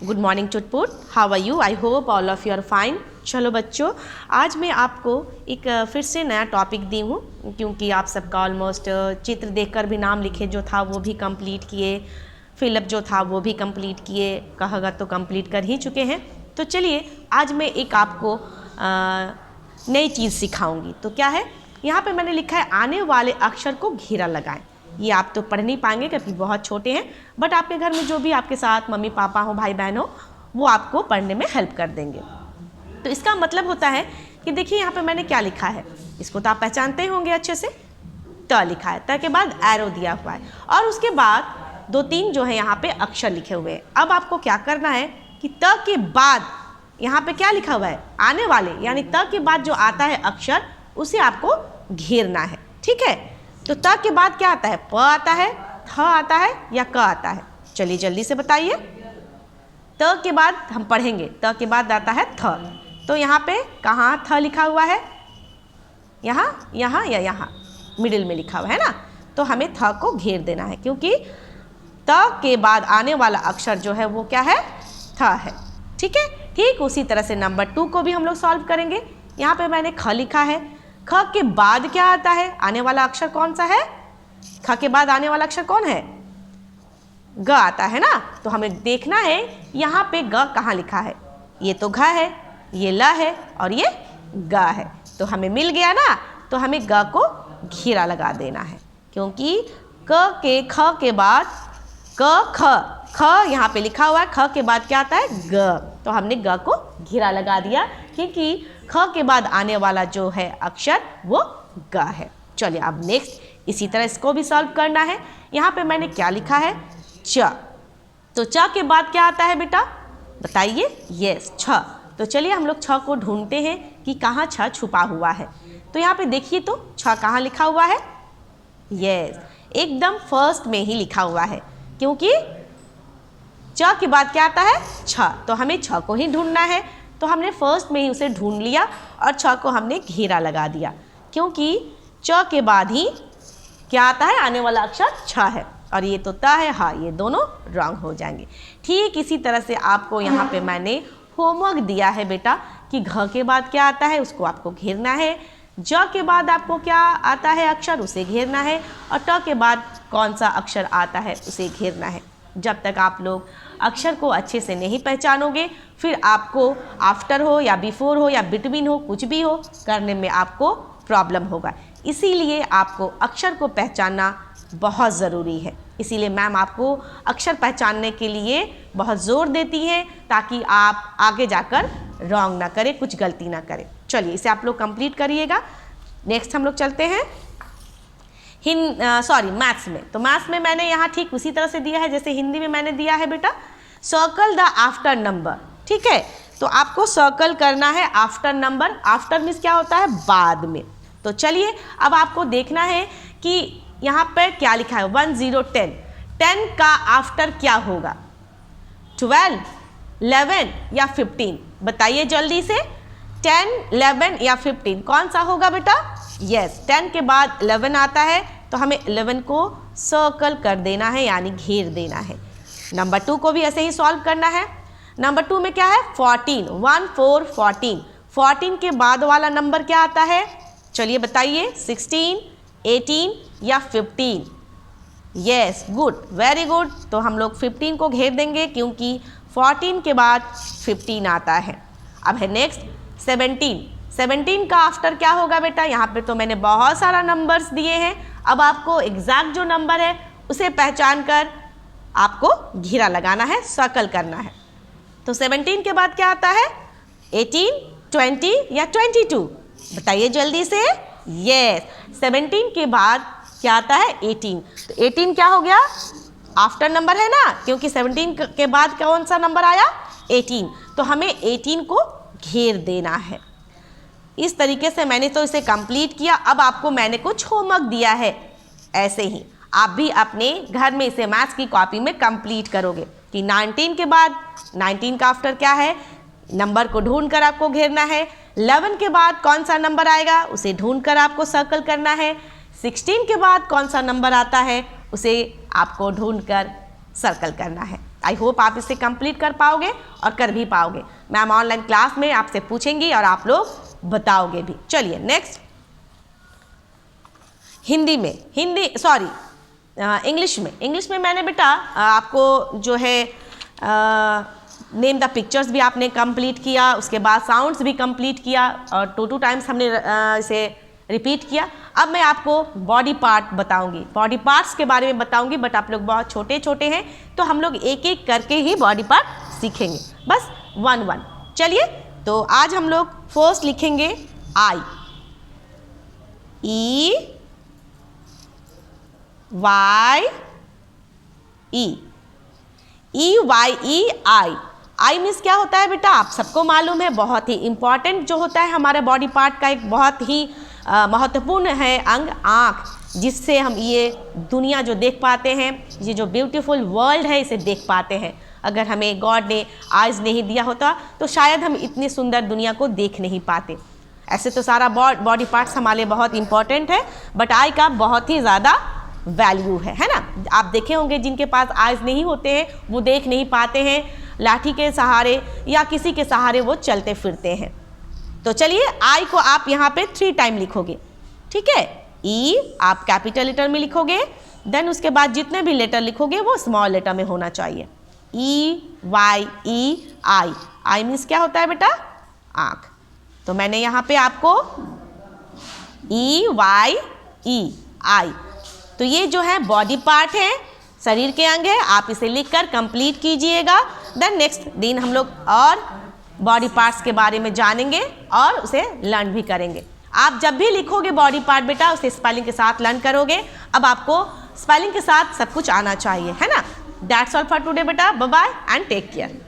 Good morning चुटपुट, how are you? I hope all of you are fine. चलो बच्चों, आज मैं आपको एक फिर से नया टॉपिक दी हूँ, क्योंकि आप सबका ऑलमोस्ट चित्र देखकर भी नाम लिखे जो था वो भी कंप्लीट किए, फिलअप जो था वो भी कंप्लीट किए, कहागा तो कंप्लीट कर ही चुके हैं। तो चलिए आज मैं एक आपको नई चीज़ सिखाऊंगी। तो क्या है, यहाँ पे मैंने लिखा है आने वाले अक्षर को घेरा लगाएं। ये आप तो पढ़ नहीं पाएंगे क्योंकि बहुत छोटे हैं, बट आपके घर में जो भी आपके साथ मम्मी पापा हो, भाई बहन हो, वो आपको पढ़ने में हेल्प कर देंगे। तो इसका मतलब होता है कि देखिए यहाँ पे मैंने क्या लिखा है, इसको तो आप पहचानते ही होंगे अच्छे से। त लिखा है, त के बाद एरो दिया हुआ है और उसके बाद दो तीन जो है यहाँ पे अक्षर लिखे हुए हैं। अब आपको क्या करना है कि त के बाद यहाँ पे क्या लिखा हुआ है, आने वाले, यानी त के बाद जो आता है अक्षर उसे आपको घेरना है। ठीक है, तो त के बाद क्या आता है, प आता है, थ आता है या क आता है? चलिए जल्दी से बताइए। त के बाद हम पढ़ेंगे, त के बाद आता है थ। तो यहाँ पे कहाँ थ लिखा हुआ है, यहाँ, यहाँ या यहाँ मिडिल में लिखा हुआ है ना। तो हमें थ को घेर देना है, क्योंकि त के बाद आने वाला अक्षर जो है वो क्या है, थ है। ठीक है, ठीक उसी तरह से नंबर 2 को भी हम लोग सॉल्व करेंगे। यहाँ पे मैंने ख लिखा है, ख के बाद क्या आता है, आने वाला अक्षर कौन सा है, ख के बाद आने वाला अक्षर कौन है, ग आता है ना। तो हमें देखना है यहाँ पे ग कहाँ लिखा है। ये तो घ है, ये ल है और ये ग है, तो हमें मिल गया ना। तो हमें ग को घेरा लगा देना है, क्योंकि क के ख के बाद क ख ख यहाँ पे लिखा हुआ है, ख के बाद क्या आता है, ग। तो हमने ग को घेरा लगा दिया, क्योंकि ख के बाद आने वाला जो है अक्षर वो ग है। चलिए अब नेक्स्ट इसी तरह इसको भी सॉल्व करना है। यहाँ पे मैंने क्या लिखा है, च। तो च के बाद क्या आता है बेटा, बताइए। यस, छ। तो चलिए हम लोग छ को ढूंढते हैं कि कहाँ छ छुपा हुआ है। तो यहाँ पे देखिए तो छ कहाँ लिखा हुआ है, यस, एकदम फर्स्ट में ही लिखा हुआ है, क्योंकि च के बाद क्या आता है, छ। तो हमें छ को ही ढूंढना है, तो हमने फर्स्ट में ही उसे ढूंढ लिया और छ को हमने घेरा लगा दिया, क्योंकि च के बाद ही क्या आता है, आने वाला अक्षर छ है और ये तो त है। हाँ, ये दोनों रॉन्ग हो जाएंगे। ठीक इसी तरह से आपको यहाँ पे मैंने होमवर्क दिया है बेटा कि घ के बाद क्या आता है उसको आपको घेरना है, ज के बाद आपको क्या आता है अक्षर उसे घेरना है, और ट के बाद कौन सा अक्षर आता है उसे घेरना है। जब तक आप लोग अक्षर को अच्छे से नहीं पहचानोगे, फिर आपको आफ्टर हो या बिफोर हो या बिटवीन हो, कुछ भी हो, करने में आपको प्रॉब्लम होगा। इसीलिए आपको अक्षर को पहचानना बहुत ज़रूरी है। इसीलिए मैम आपको अक्षर पहचानने के लिए बहुत ज़ोर देती हैं, ताकि आप आगे जाकर रॉन्ग ना करें, कुछ गलती ना करें। चलिए इसे आप लोग कंप्लीट करिएगा। नेक्स्ट हम लोग चलते हैं मैथ्स में। तो मैथ्स में मैंने यहाँ ठीक उसी तरह से दिया है जैसे हिंदी में मैंने दिया है बेटा, सर्कल द आफ्टर नंबर। ठीक है, तो आपको सर्कल करना है आफ्टर नंबर। आफ्टर मीन्स क्या होता है, बाद में। तो चलिए अब आपको देखना है कि यहाँ पर क्या लिखा है, 1 0 10। 10 का आफ्टर क्या होगा, 12, 11 या 15? बताइए जल्दी से, 10, 11 या 15 कौन सा होगा बेटा? यस, 10 के बाद 11 आता है, तो हमें 11 को सर्कल कर देना है, यानी घेर देना है। नंबर 2 को भी ऐसे ही सॉल्व करना है। नंबर 2 में क्या है, 14, 1 4 14। 14 के बाद वाला नंबर क्या आता है, चलिए बताइए, 16, 18 या 15? Yes, good, very good. तो हम लोग 15 को घेर देंगे, क्योंकि 14 के बाद 15 आता है। अब है नेक्स्ट 17। 17 का आफ्टर क्या होगा बेटा? यहाँ पे तो मैंने बहुत सारा नंबर्स दिए हैं, अब आपको एग्जैक्ट जो नंबर है उसे पहचान कर आपको घेरा लगाना है, सर्कल करना है। तो 17 के बाद क्या आता है, 18, 20 या 22? बताइए जल्दी से। यस, 17 के बाद क्या आता है, 18। तो 18 क्या हो गया, आफ्टर नंबर है ना, क्योंकि 17 के बाद कौन सा नंबर आया, 18। तो हमें 18 को घेर देना है। इस तरीके से मैंने तो इसे कंप्लीट किया। अब आपको मैंने कुछ होमवर्क दिया है, ऐसे ही आप भी अपने घर में इसे मैथ्स की कॉपी में कंप्लीट करोगे कि 19 के बाद 19 का आफ्टर क्या है, नंबर को ढूंढकर आपको घेरना है। 11 के बाद कौन सा नंबर आएगा उसे ढूंढकर आपको सर्कल करना है। 16 के बाद कौन सा नंबर आता है उसे आपको ढूंढकर सर्कल करना है। आई होप आप इसे कंप्लीट कर पाओगे और कर भी पाओगे। मैम ऑनलाइन क्लास में आपसे पूछेंगी और आप लोग बताओगे भी। चलिए नेक्स्ट, इंग्लिश में मैंने बेटा आपको जो है नेम द पिक्चर्स भी आपने कंप्लीट किया, उसके बाद साउंड्स भी कंप्लीट किया और 2 टाइम्स हमने इसे रिपीट किया। अब मैं आपको बॉडी पार्ट बताऊंगी, बॉडी पार्ट्स के बारे में बताऊंगी, बट आप लोग बहुत छोटे छोटे हैं तो हम लोग एक एक करके ही बॉडी पार्ट सीखेंगे, बस 1-1। चलिए तो आज हम लोग फर्स्ट लिखेंगे I, E Y E, E Y E I. I means क्या होता है बेटा, आप सबको मालूम है, बहुत ही इंपॉर्टेंट जो होता है हमारे बॉडी पार्ट का एक बहुत ही महत्वपूर्ण है अंग, आँख, जिससे हम ये दुनिया जो देख पाते हैं, ये जो ब्यूटीफुल वर्ल्ड है इसे देख पाते हैं। अगर हमें गॉड ने आइज़ नहीं दिया होता तो शायद हम इतनी सुंदर दुनिया को देख नहीं पाते। ऐसे तो सारा बॉडी पार्ट्स हमारे बहुत इंपॉर्टेंट है, बट आई का बहुत ही ज़्यादा वैल्यू है ना। आप देखे होंगे जिनके पास आइज़ नहीं होते हैं वो देख नहीं पाते हैं, लाठी के सहारे या किसी के सहारे वो चलते फिरते हैं। तो चलिए आई को आप यहाँ पे 3 टाइम लिखोगे, ठीक है। ई आप कैपिटल लेटर में लिखोगे, देन उसके बाद जितने भी लेटर लिखोगे वो स्मॉल लेटर में होना चाहिए। ई Y E I, I means क्या होता है बेटा, आँख। तो मैंने यहाँ पे आपको ई वाई ई आई, तो ये जो है बॉडी पार्ट है, शरीर के अंग है, आप इसे लिखकर कंप्लीट कीजिएगा। देन नेक्स्ट दिन हम लोग और बॉडी पार्ट्स के बारे में जानेंगे और उसे लर्न भी करेंगे। आप जब भी लिखोगे बॉडी पार्ट बेटा उसे स्पेलिंग के साथ लर्न करोगे। अब आपको स्पेलिंग के साथ सब कुछ आना चाहिए, है ना। दैट्स ऑल फॉर टुडे बेटा, bye bye and take care.